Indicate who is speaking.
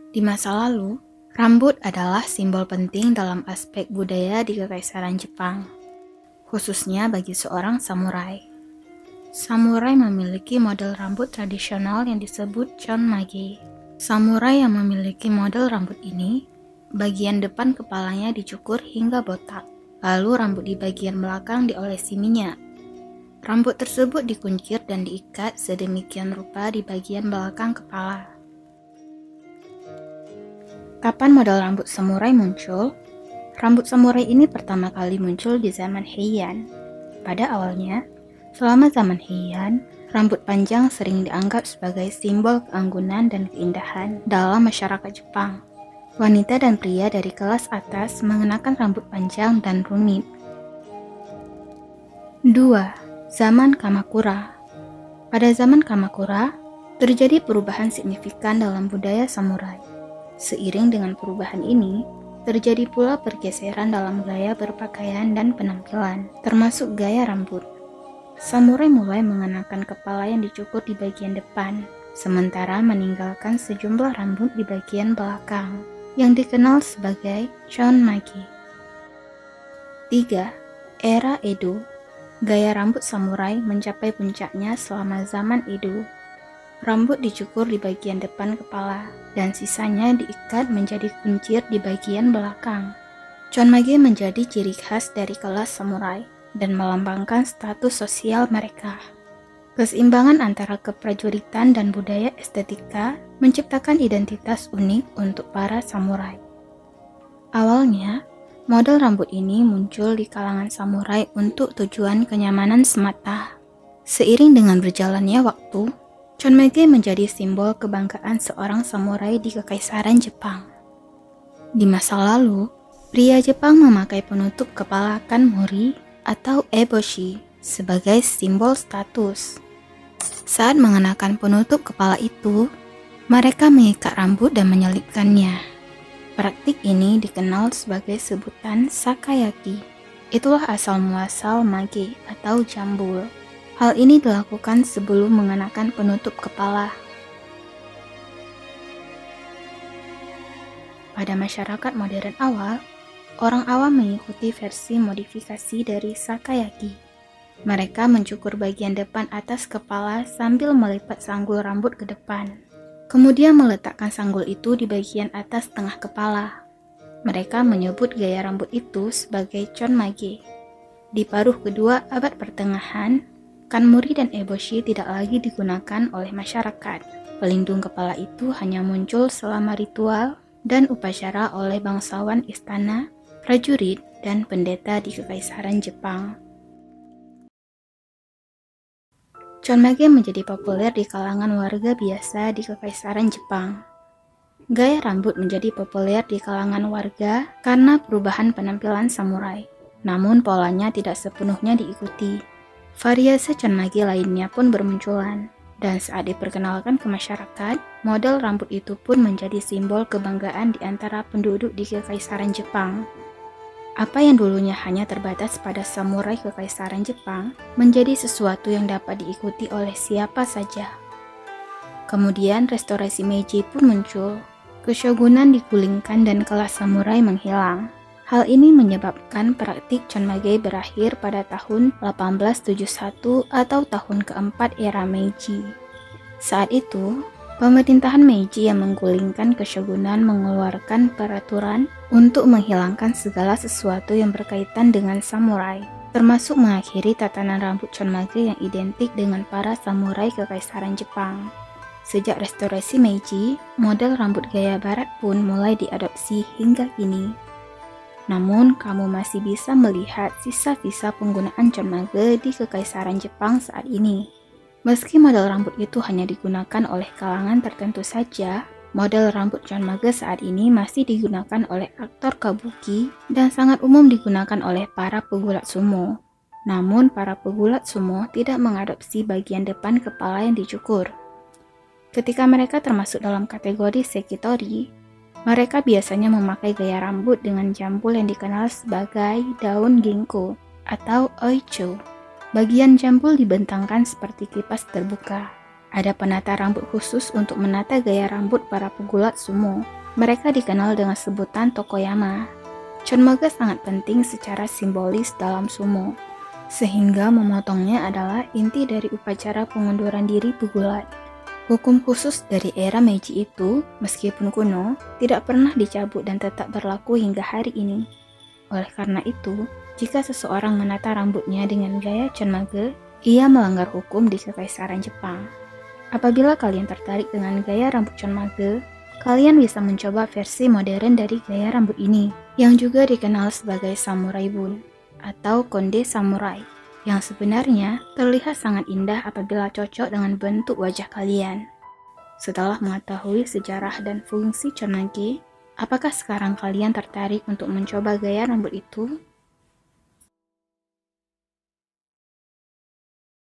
Speaker 1: Di masa lalu, rambut adalah simbol penting dalam aspek budaya di Kekaisaran Jepang, khususnya bagi seorang samurai. Samurai memiliki model rambut tradisional yang disebut chonmage. Samurai yang memiliki model rambut ini, bagian depan kepalanya dicukur hingga botak, lalu rambut di bagian belakang diolesi minyak. Rambut tersebut dikuncir dan diikat sedemikian rupa di bagian belakang kepala. Kapan model rambut samurai muncul? Rambut samurai ini pertama kali muncul di zaman Heian. Pada awalnya, selama zaman Heian, rambut panjang sering dianggap sebagai simbol keanggunan dan keindahan dalam masyarakat Jepang. Wanita dan pria dari kelas atas mengenakan rambut panjang dan rumit. 2. Zaman Kamakura. Pada zaman Kamakura, terjadi perubahan signifikan dalam budaya samurai. Seiring dengan perubahan ini, terjadi pula pergeseran dalam gaya berpakaian dan penampilan, termasuk gaya rambut. Samurai mulai mengenakan kepala yang dicukur di bagian depan, sementara meninggalkan sejumlah rambut di bagian belakang, yang dikenal sebagai chonmage. 3. Era Edo. Gaya rambut samurai mencapai puncaknya selama zaman Edo. Rambut dicukur di bagian depan kepala, dan sisanya diikat menjadi kuncir di bagian belakang. Chonmage menjadi ciri khas dari kelas samurai dan melambangkan status sosial mereka. Keseimbangan antara keprajuritan dan budaya estetika menciptakan identitas unik untuk para samurai. Awalnya, model rambut ini muncul di kalangan samurai untuk tujuan kenyamanan semata. Seiring dengan berjalannya waktu, chonmage menjadi simbol kebanggaan seorang samurai di Kekaisaran Jepang. Di masa lalu, pria Jepang memakai penutup kepala kanmori atau eboshi sebagai simbol status. Saat mengenakan penutup kepala itu, mereka mengikat rambut dan menyelipkannya. Praktik ini dikenal sebagai sebutan sakayaki. Itulah asal muasal mage atau jambul. Hal ini dilakukan sebelum mengenakan penutup kepala. Pada masyarakat modern awal, orang awam mengikuti versi modifikasi dari sakayaki. Mereka mencukur bagian depan atas kepala sambil melipat sanggul rambut ke depan. Kemudian meletakkan sanggul itu di bagian atas tengah kepala. Mereka menyebut gaya rambut itu sebagai chonmage. Di paruh kedua abad pertengahan, kanmori dan eboshi tidak lagi digunakan oleh masyarakat. Pelindung kepala itu hanya muncul selama ritual dan upacara oleh bangsawan istana, prajurit, dan pendeta di Kekaisaran Jepang. Chonmage menjadi populer di kalangan warga biasa di Kekaisaran Jepang. Gaya rambut menjadi populer di kalangan warga karena perubahan penampilan samurai. Namun polanya tidak sepenuhnya diikuti. Variasi chonmage lainnya pun bermunculan, dan saat diperkenalkan ke masyarakat, model rambut itu pun menjadi simbol kebanggaan di antara penduduk di Kekaisaran Jepang. Apa yang dulunya hanya terbatas pada samurai Kekaisaran Jepang, menjadi sesuatu yang dapat diikuti oleh siapa saja. Kemudian restorasi Meiji pun muncul, keshogunan digulingkan dan kelas samurai menghilang. Hal ini menyebabkan praktik chonmage berakhir pada tahun 1871 atau tahun keempat era Meiji. Saat itu, pemerintahan Meiji yang menggulingkan keshogunan mengeluarkan peraturan untuk menghilangkan segala sesuatu yang berkaitan dengan samurai, termasuk mengakhiri tatanan rambut chonmage yang identik dengan para samurai Kekaisaran Jepang. Sejak restorasi Meiji, model rambut gaya barat pun mulai diadopsi hingga kini. Namun, kamu masih bisa melihat sisa-sisa penggunaan chonmage di Kekaisaran Jepang saat ini. Meski model rambut itu hanya digunakan oleh kalangan tertentu saja, model rambut chonmage saat ini masih digunakan oleh aktor kabuki dan sangat umum digunakan oleh para pegulat sumo. Namun, para pegulat sumo tidak mengadopsi bagian depan kepala yang dicukur. Ketika mereka termasuk dalam kategori sekitori, mereka biasanya memakai gaya rambut dengan jambul yang dikenal sebagai daun ginkgo atau oicho. Bagian jambul dibentangkan seperti kipas terbuka. Ada penata rambut khusus untuk menata gaya rambut para pegulat sumo. Mereka dikenal dengan sebutan Tokoyama. Chonmage sangat penting secara simbolis dalam sumo, sehingga memotongnya adalah inti dari upacara pengunduran diri pegulat. Hukum khusus dari era Meiji itu, meskipun kuno, tidak pernah dicabut dan tetap berlaku hingga hari ini. Oleh karena itu, jika seseorang menata rambutnya dengan gaya Chonmage, ia melanggar hukum di Kekaisaran Jepang. Apabila kalian tertarik dengan gaya rambut Chonmage, kalian bisa mencoba versi modern dari gaya rambut ini, yang juga dikenal sebagai samurai bun atau konde samurai, yang sebenarnya terlihat sangat indah apabila cocok dengan bentuk wajah kalian. Setelah mengetahui sejarah dan fungsi Chonmage, apakah sekarang kalian tertarik untuk mencoba gaya rambut itu?